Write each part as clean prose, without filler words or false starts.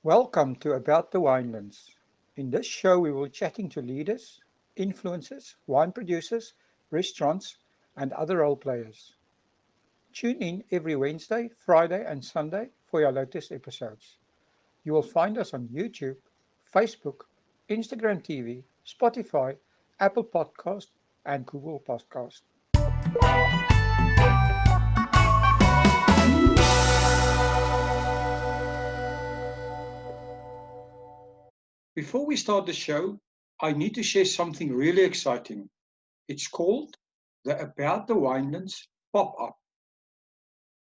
Welcome to About the Winelands. In this show, we will be chatting to leaders, influencers, wine producers, restaurants, and other role players. Tune in every Wednesday, Friday, and Sunday for your latest episodes. You will find us on YouTube, Facebook, Instagram TV, Spotify, Apple Podcast, and Google Podcast. Before we start the show, I need to share something really exciting. It's called the About the Winelands pop-up.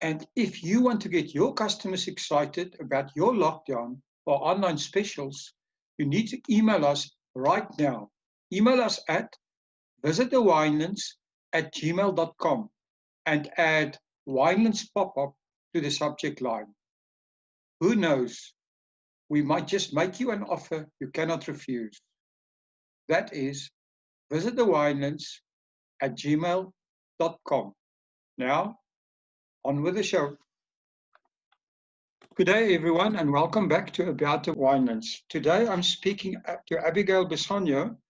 And if you want to get your customers excited about your lockdown or online specials, you need to email us right now. Email us at visitthewinelands@gmail.com and add Winelands pop-up to the subject line. Who knows? We might just make you an offer you cannot refuse. That is visitthewinelands@gmail.com. Now, on with the show. Good day, everyone, and welcome back to About the Winelands. Today, I'm speaking to Abigail Bisogno.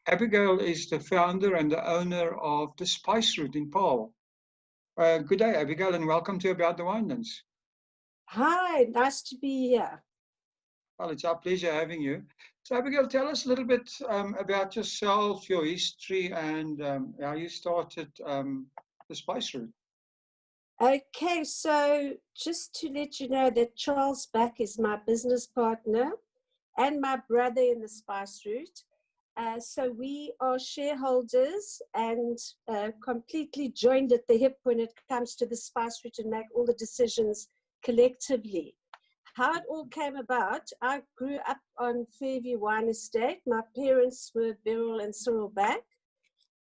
Abigail is the founder and the owner of the Spice Route in Paarl. Good day, Abigail, and welcome to About the Winelands. Hi, nice to be here. Well, it's our pleasure having you. So, Abigail, tell us a little bit about yourself, your history, and how you started the Spice Route. Okay, so just to let you know that Charles Back is my business partner and my brother in the Spice Route. So we are shareholders and completely joined at the hip when it comes to the Spice Route and make all the decisions collectively. How it all came about, I grew up on Fairview Wine Estate. My parents were Beryl and Cyril Back,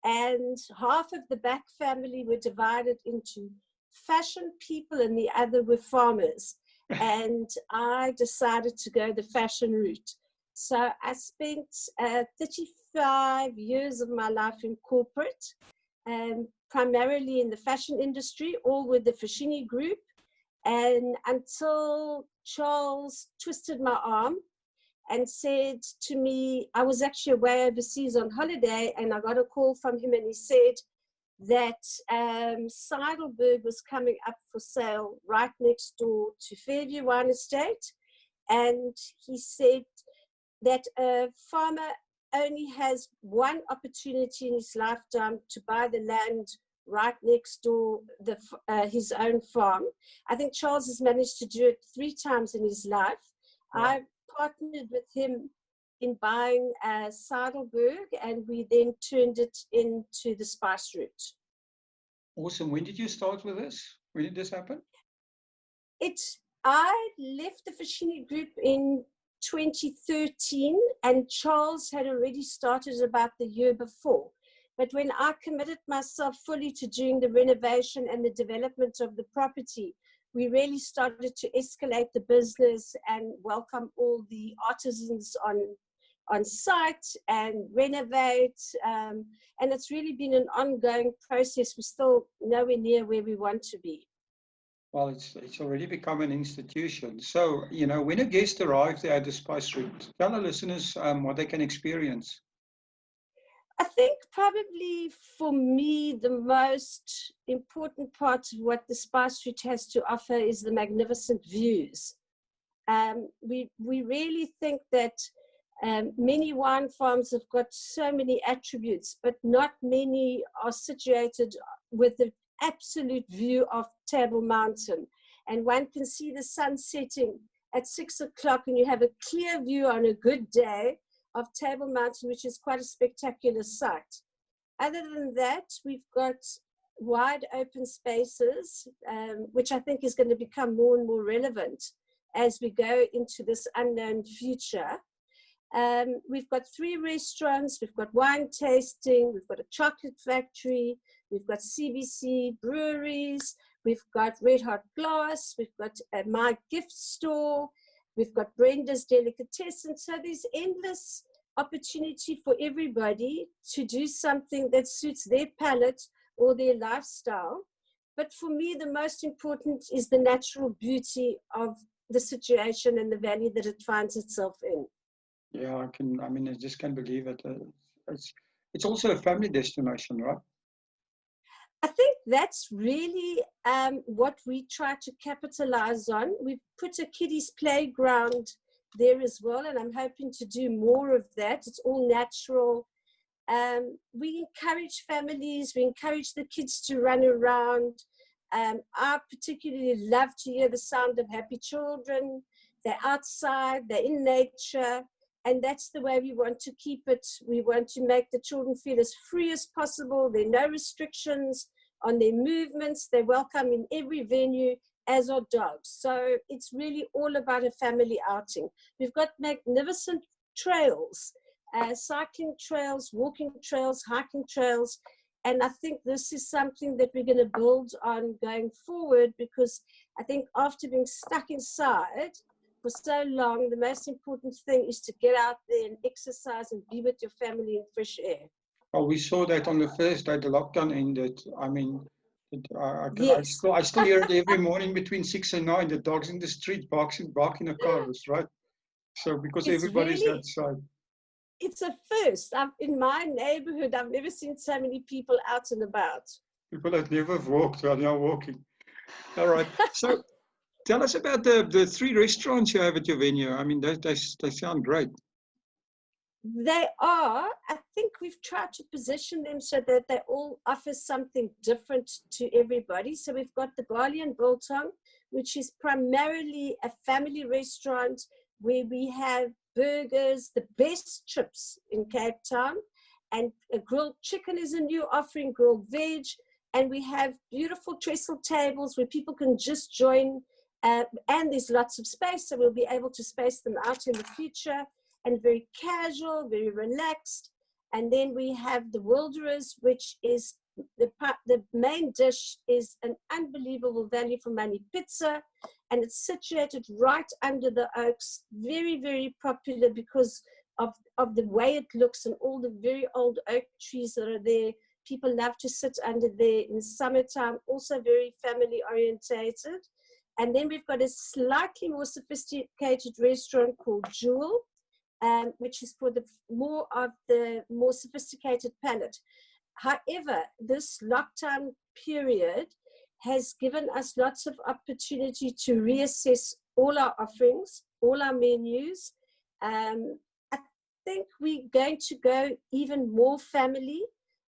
and half of the Back family were divided into fashion people and the other were farmers. And I decided to go the fashion route. So I spent 35 years of my life in corporate, primarily in the fashion industry, all with the Fashini Group. And until Charles twisted my arm and said to me, I was actually away overseas on holiday, and I got a call from him, and he said that Seidelberg was coming up for sale right next door to Fairview Wine Estate. And he said that a farmer only has one opportunity in his lifetime to buy the land right next door, his own farm. I think Charles has managed to do it 3 times in his life. Wow. I partnered with him in buying Seidelberg, and we then turned it into the Spice Route. Awesome. When did you start with this? When did this happen? I left the Fashini Group in 2013, and Charles had already started about the year before. But when I committed myself fully to doing the renovation and the development of the property, we really started to escalate the business and welcome all the artisans on site and renovate. And it's really been an ongoing process. We're still nowhere near where we want to be. Well, it's already become an institution. So, when a guest arrives there at the Spice Route, tell our listeners what they can experience. I think probably for me, the most important part of what the Spice Route has to offer is the magnificent views. We really think that many wine farms have got so many attributes, but not many are situated with the absolute view of Table Mountain. And one can see the sun setting at 6 o'clock, and you have a clear view on a good day of Table Mountain, which is quite a spectacular sight. Other than that, we've got wide open spaces, which I think is going to become more and more relevant as we go into this unknown future. We've got 3 restaurants, we've got wine tasting, we've got a chocolate factory, we've got CBC breweries, we've got Red Hot Glass, we've got My Gift Store, we've got Brenda's Delicatessen. So there's endless opportunity for everybody to do something that suits their palate or their lifestyle. But for me, the most important is the natural beauty of the situation and the value that it finds itself in. Yeah, I just can't believe it. It's also a family destination, right? I think that's really what we try to capitalize on. We've put a kiddies playground there as well, and I'm hoping to do more of that. It's all natural. We encourage families, we encourage the kids to run around. I particularly love to hear the sound of happy children. They're outside, they're in nature, and that's the way we want to keep it. We want to make the children feel as free as possible. There are no restrictions on their movements. They're welcome in every venue, as are dogs. So it's really all about a family outing. We've got magnificent trails, cycling trails, walking trails, hiking trails. And I think this is something that we're going to build on going forward, because I think after being stuck inside for so long, the most important thing is to get out there and exercise and be with your family in fresh air. Well, we saw that on the first day the lockdown ended. Yes. I still hear it every morning between 6 and 9. The dogs in the street barking the cars, right? So because It's everybody's really, outside. it's a first. In my neighborhood, I've never seen so many people out and about. People that never walked are now walking. All right. So tell us about the 3 restaurants you have at your venue. I mean, they sound great. They are. I think we've tried to position them so that they all offer something different to everybody. So we've got the Barley and Biltong, which is primarily a family restaurant where we have burgers, the best chips in Cape Town, and a grilled chicken is a new offering, grilled veg, and we have beautiful trestle tables where people can just join, and there's lots of space, so we'll be able to space them out in the future, and very casual, very relaxed. And then we have the Wilderers, which is the main dish is an unbelievable value for money pizza, and it's situated right under the oaks. Very, very popular because of the way it looks and all the very old oak trees that are there. People love to sit under there in summertime, also very family orientated. And then we've got a slightly more sophisticated restaurant called Jewel, which is for the more sophisticated palate. However, this lockdown period has given us lots of opportunity to reassess all our offerings, all our menus. I think we're going to go even more family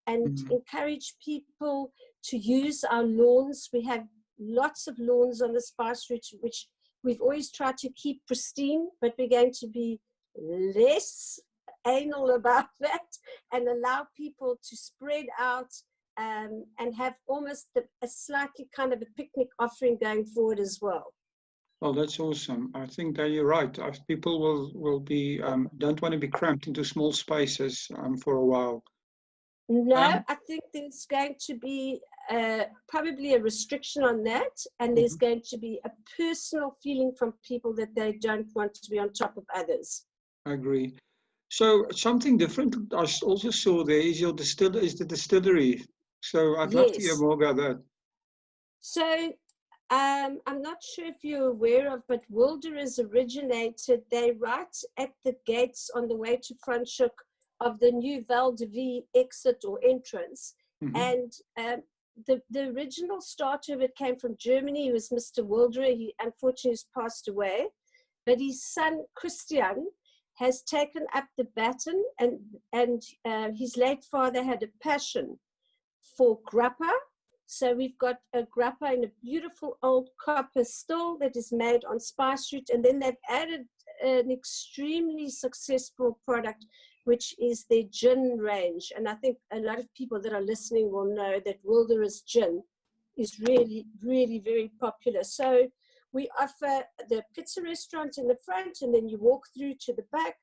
and encourage people to use our lawns. We have lots of lawns on the Spice Route, which we've always tried to keep pristine, but we're going to be less anal about that and allow people to spread out and have almost a slightly kind of a picnic offering going forward as well. Well, that's awesome. I think that you're right. People will be don't want to be cramped into small spaces for a while. No, I think there's going to be probably a restriction on that, and there's going to be a personal feeling from people that they don't want to be on top of others. I agree. So something different I also saw there is the distillery. So I'd love to hear more about that. So I'm not sure if you're aware of, but Wilderers originated, they're right at the gates on the way to Franschhoek of the new Val de Vie exit or entrance. And the original starter of it came from Germany. He was Mr. Wilderer. He unfortunately has passed away. But his son, Christian, has taken up the baton, and his late father had a passion for grappa. So we've got a grappa in a beautiful old copper still that is made on Spice Route, and then they've added an extremely successful product, which is their gin range. And I think a lot of people that are listening will know that Wilderer's gin is really, really very popular. So we offer the pizza restaurant in the front, and then you walk through to the back,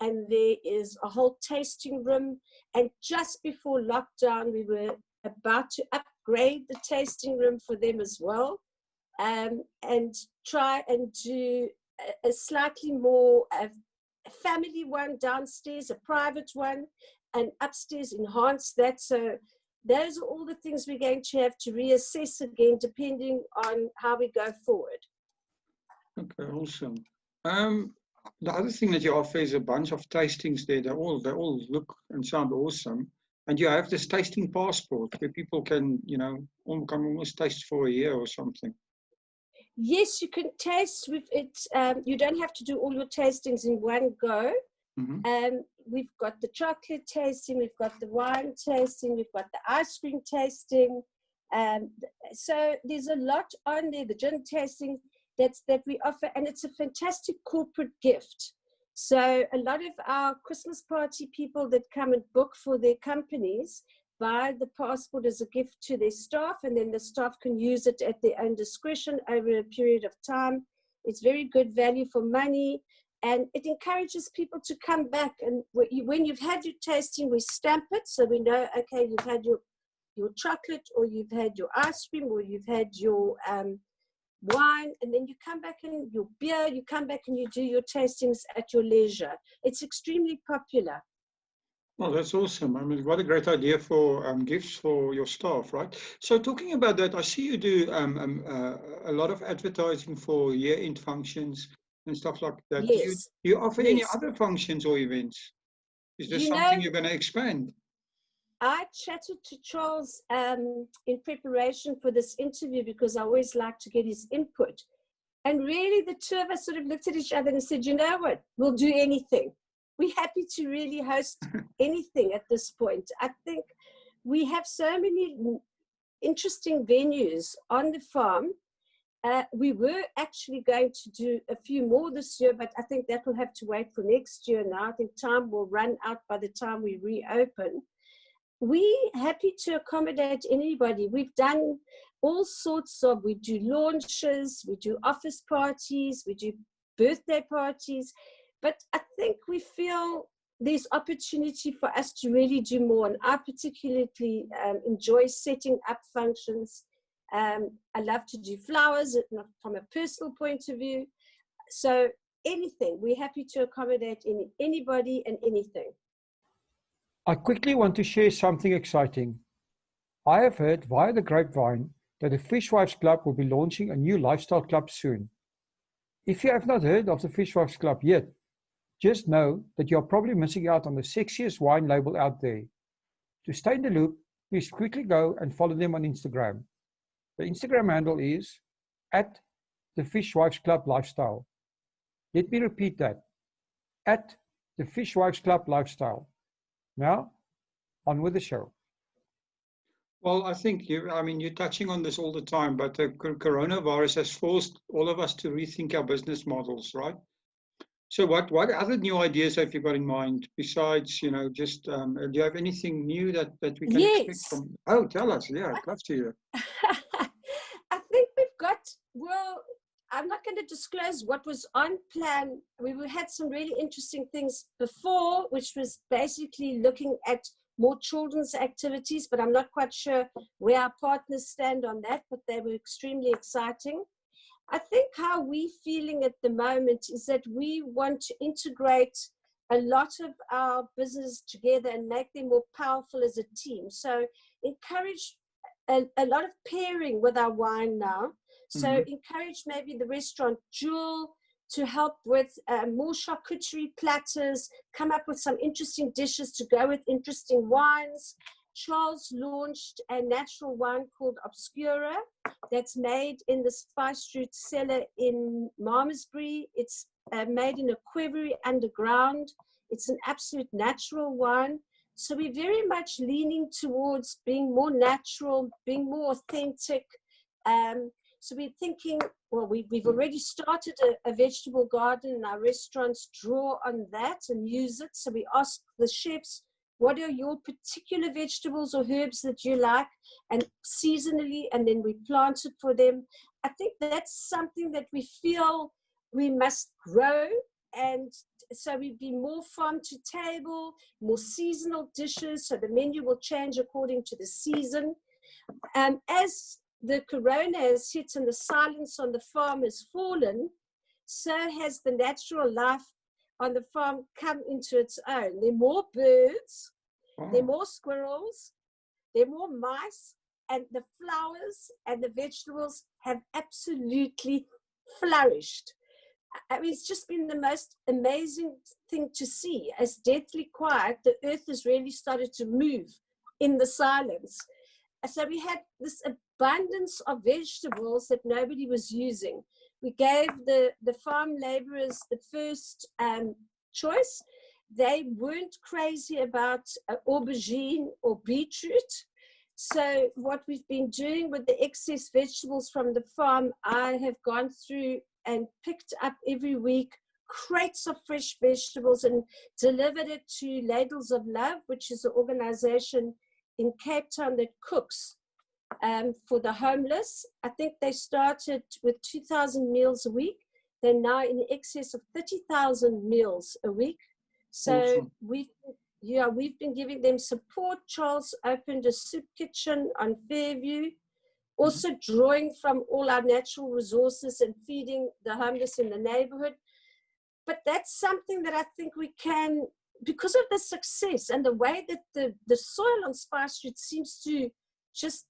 and there is a whole tasting room. And just before lockdown, we were about to upgrade the tasting room for them as well, and try and do a slightly more a family one downstairs, a private one, and upstairs enhance that. So those are all the things we're going to have to reassess again, depending on how we go forward. Okay, awesome. Um, the other thing that you offer is a bunch of tastings there. They all look and sound awesome. And you have this tasting passport where people can, can almost taste for a year or something. Yes, you can taste with it. You don't have to do all your tastings in one go. Hmm. We've got the chocolate tasting, we've got the wine tasting, we've got the ice cream tasting. Um, so there's a lot on there, the gin tasting that we offer, and it's a fantastic corporate gift. So a lot of our Christmas party people that come and book for their companies buy the passport as a gift to their staff, and then the staff can use it at their own discretion over a period of time. It's very good value for money, and it encourages people to come back. And when you've had your tasting, we stamp it so we know, okay, you've had your chocolate, or you've had your ice cream, or you've had your wine, and then you come back and your beer, you come back and you do your tastings at your leisure. It's extremely popular. Well, that's awesome. I mean, what a great idea for gifts for your staff, right? So, talking about that, I see you do a lot of advertising for year-end functions and stuff like that. Do Yes, you offer any yes. other functions or events? Is this You something know, you're going to expand? I chatted to Charles in preparation for this interview because I always like to get his input. And really, the two of us sort of looked at each other and said, you know what, we'll do anything. We're happy to really host anything at this point. I think we have so many interesting venues on the farm. We were actually going to do a few more this year, but I think that will have to wait for next year now. I think time will run out by the time we reopen. We happy to accommodate anybody. We've done all sorts of, we do launches, we do office parties, we do birthday parties, but I think we feel there's opportunity for us to really do more. And I particularly enjoy setting up functions. I love to do flowers from a personal point of view. So anything, we're happy to accommodate anybody and anything. I quickly want to share something exciting. I have heard via the grapevine that the Fishwives Club will be launching a new lifestyle club soon. If you have not heard of the Fishwives Club yet, just know that you are probably missing out on the sexiest wine label out there. To stay in the loop, please quickly go and follow them on Instagram. The Instagram handle is at the Fishwives Club Lifestyle. Let me repeat that. At the Fishwives Club Lifestyle. Now, on with the show. Well, I think you're touching on this all the time, but the coronavirus has forced all of us to rethink our business models, right? So what other new ideas have you got in mind besides, just, do you have anything new that we can expect Yes. from? Oh, tell us. Yeah, I'd love to hear. I think we've got, well, I'm not going to disclose what was on plan. We had some really interesting things before, which was basically looking at more children's activities, but I'm not quite sure where our partners stand on that, but they were extremely exciting. I think how we're feeling at the moment is that we want to integrate a lot of our business together and make them more powerful as a team. So encourage a lot of pairing with our wine now. So encourage maybe the restaurant Jewel to help with more charcuterie platters, come up with some interesting dishes to go with interesting wines. Charles launched a natural wine called Obscura that's made in the Spice Route cellar in Malmesbury. It's made in a quivery underground. It's an absolute natural wine. So we're very much leaning towards being more natural, being more authentic. So we're thinking, well, we've already started a vegetable garden, and our restaurants draw on that and use it. So we ask the chefs, what are your particular vegetables or herbs that you like, and seasonally, and then we plant it for them. I think that's something that we feel we must grow. And so we'd be more farm to table, more seasonal dishes. So the menu will change according to the season. As the corona has hit and the silence on the farm has fallen, so has the natural life on the farm come into its own. There are more birds, there are more squirrels, there are more mice, and the flowers and the vegetables have absolutely flourished. I mean, it's just been the most amazing thing to see. As deathly quiet, the earth has really started to move in the silence. So we had this abundance of vegetables that nobody was using. We gave the farm laborers the first choice. They weren't crazy about aubergine or beetroot. So what we've been doing with the excess vegetables from the farm, I have gone through and picked up every week crates of fresh vegetables and delivered it to Ladles of Love, which is an organization in Cape Town that cooks for the homeless. I think they started with 2,000 meals a week. They're now in excess of 30,000 meals a week. So Awesome. we've been giving them support. Charles opened a soup kitchen on Fairview, also drawing from all our natural resources and feeding the homeless in the neighborhood. But that's something that I think we can, because of the success and the way that the soil on Spice Street seems to just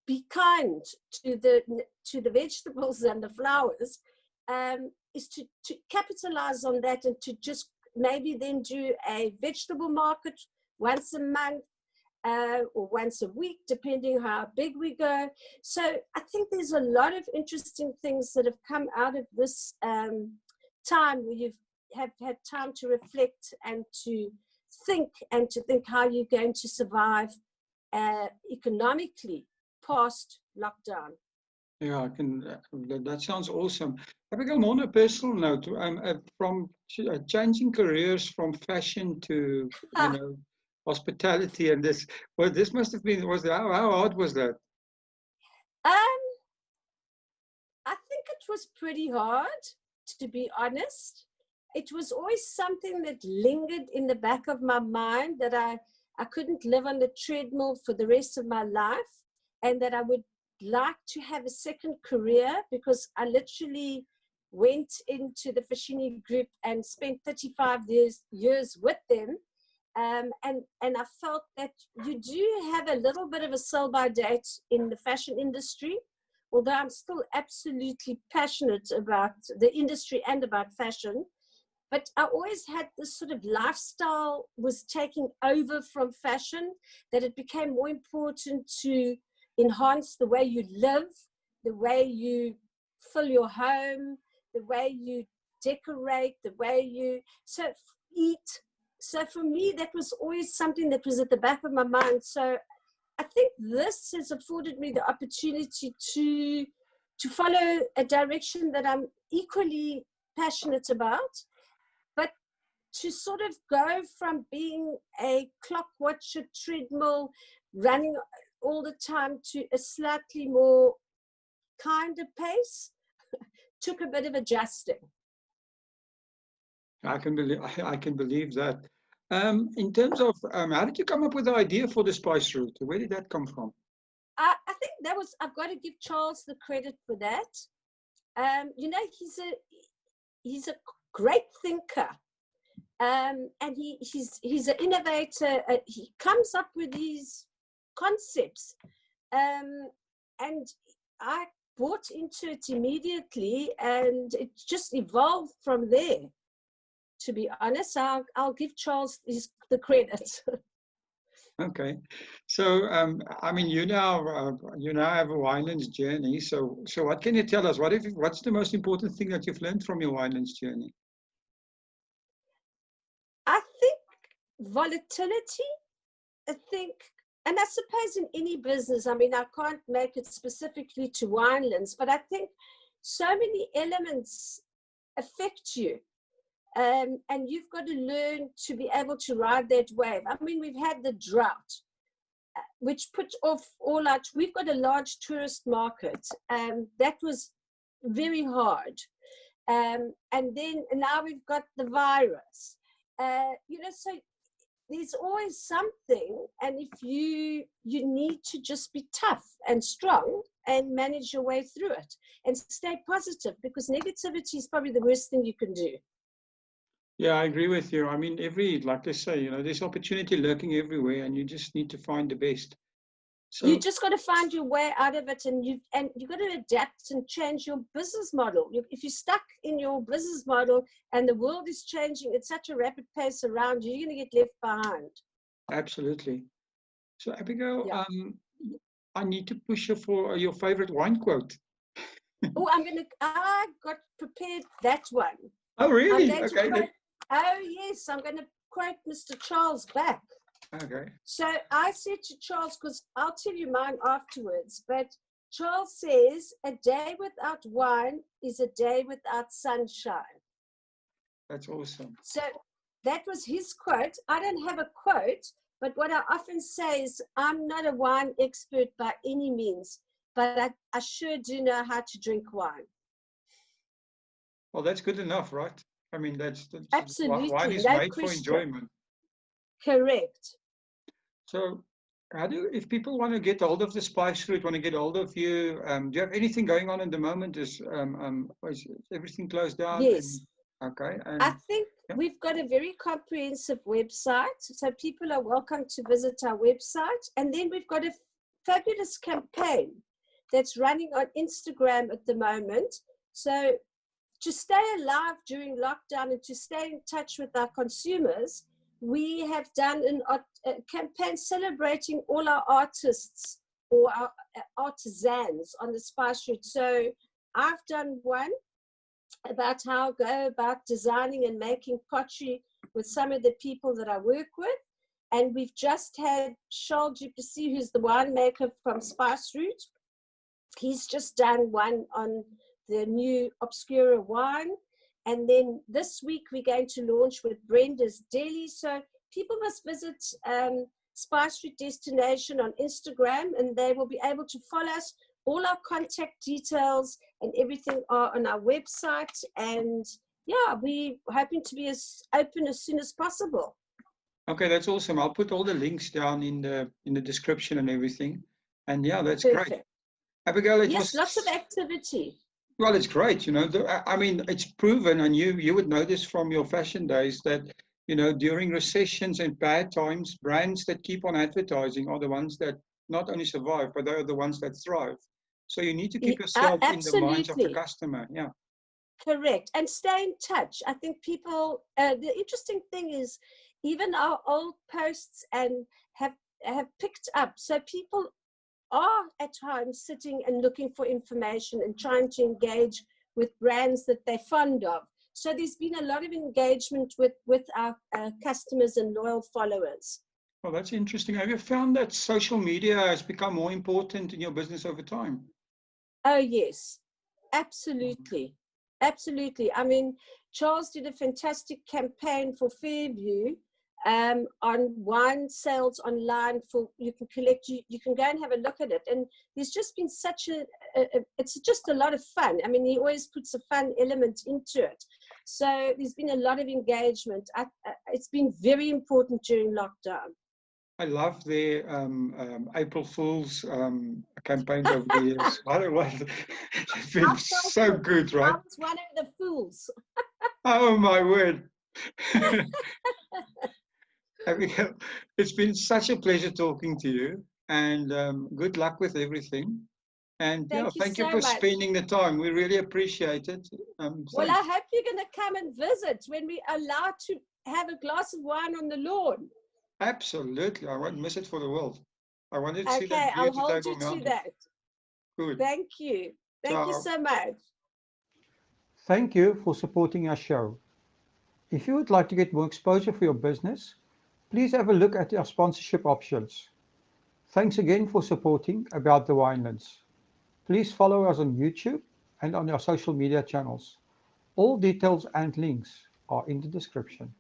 be kind to the vegetables and the flowers, is to capitalize on that and to just maybe then do a vegetable market once a month or once a week, depending how big we go. So I think there's a lot of interesting things that have come out of this time where you've have had time to reflect and to think how you're going to survive economically past lockdown. Yeah, I can. That sounds awesome. Abigail, more on a personal note, from changing careers from fashion to hospitality, and this. Well, this must have been. How hard was that? I think it was pretty hard, to be honest. It was always something that lingered in the back of my mind, that I couldn't live on the treadmill for the rest of my life, and that I would like to have a second career, because I literally went into the Fashini group and spent 35 years with them. And I felt that you do have a little bit of a sell-by date in the fashion industry, although I'm still absolutely passionate about the industry and about fashion. But I always had this sort of lifestyle was taking over from fashion, that it became more important to enhance the way you live, the way you fill your home, the way you decorate, the way you eat. So for me, that was always something that was at the back of my mind. So I think this has afforded me the opportunity to follow a direction that I'm equally passionate about, but to sort of go from being a clock watcher, treadmill, running all the time, to a slightly more kinder pace took a bit of adjusting. I can believe that. In terms of how did you come up with the idea for the spice route? Where did that come from? I think that was, I've got to give Charles the credit for that. He's a great thinker. And he's an innovator. He comes up with these concepts, and I bought into it immediately, and it just evolved from there. To be honest, I'll give Charles the credit. Okay, so I mean, you now have a Winelands journey. So what can you tell us? What's the most important thing that you've learned from your Winelands journey? I think volatility. I think, and I suppose in any business, I mean, I can't make it specifically to Winelands, but I think so many elements affect you. And you've got to learn to be able to ride that wave. I mean, we've had the drought, which put off all our, we've got a large tourist market, and that was very hard. And then now we've got the virus. So there's always something, and if you need to just be tough and strong and manage your way through it and stay positive, because negativity is probably the worst thing you can do. Yeah, I agree with you. I mean, like they say, there's opportunity lurking everywhere, and you just need to find the best. So you just got to find your way out of it, and you've got to adapt and change your business model. If you're stuck in your business model and the world is changing at such a rapid pace around you, you're going to get left behind. absolutely. So Abigail, Yeah. I need to push you for your favorite wine quote. Oh, I got prepared that one. Oh, I'm really? going to Okay. quote, oh, yes, I'm going to quote Mr. Charles back. Okay. So I said to Charles, because I'll tell you mine afterwards, but Charles says, a day without wine is a day without sunshine. That's awesome. So that was his quote. I don't have a quote, but what I often say is, I'm not a wine expert by any means, but I sure do know how to drink wine. Well, that's good enough, right? I mean, that's Absolutely, wine is no made for question. enjoyment. Correct. So, if people want to get hold of the Spice Route, want to get hold of you, do you have anything going on at the moment? Is everything closed down? Yes. Okay. I think yeah. we've got a very comprehensive website, so people are welcome to visit our website. And then we've got a fabulous campaign that's running on Instagram at the moment. So to stay alive during lockdown and to stay in touch with our consumers, we have done a campaign celebrating all our artists or our artisans on the Spice Route. So I've done one about how I go about designing and making pottery with some of the people that I work with. And we've just had Charles Duplessis, who's the winemaker from Spice Route. He's just done one on the new Obscura wine. And then this week we're going to launch with Brenda's Deli. So people must visit Spice Route Destination on Instagram, and they will be able to follow us. All our contact details and everything are on our website. And yeah, we're hoping to be as open as soon as possible. Okay, that's awesome. I'll put all the links down in the description and everything. And yeah, that's Perfect. great. Abigail, yes, lots of activity. Well, it's great. I mean, it's proven, and you would know this from your fashion days, that, during recessions and bad times, brands that keep on advertising are the ones that not only survive, but they're the ones that thrive. So you need to keep yourself in the minds of the customer. Yeah. Correct. And stay in touch. I think people, the interesting thing is even our old posts and have picked up. So people are at home sitting and looking for information and trying to engage with brands that they're fond of. So there's been a lot of engagement with our customers and loyal followers. Well, that's interesting. Have you found that social media has become more important in your business over time? Oh, yes, absolutely. Absolutely. I mean, Charles did a fantastic campaign for Fairview on wine sales online. You can go and have a look at it. And there's just been it's just a lot of fun. I mean, he always puts a fun element into it. So there's been a lot of engagement. It's been very important during lockdown. I love their April Fool's campaigns over the years. I don't know, it's been so good, right? I was one of the fools. Oh, my word. Abigail, it's been such a pleasure talking to you, and good luck with everything. And thank you for spending the time. We really appreciate it. Well, I hope you're going to come and visit when we are allowed to have a glass of wine on the lawn. Absolutely. I won't miss it for the world. I wanted to see Okay, that I'll beautiful hold you mountain. to that. Good. Thank you. Thank you so much. Thank you for supporting our show. If you would like to get more exposure for your business, please have a look at our sponsorship options. Thanks again for supporting About the Winelands. Please follow us on YouTube and on our social media channels. All details and links are in the description.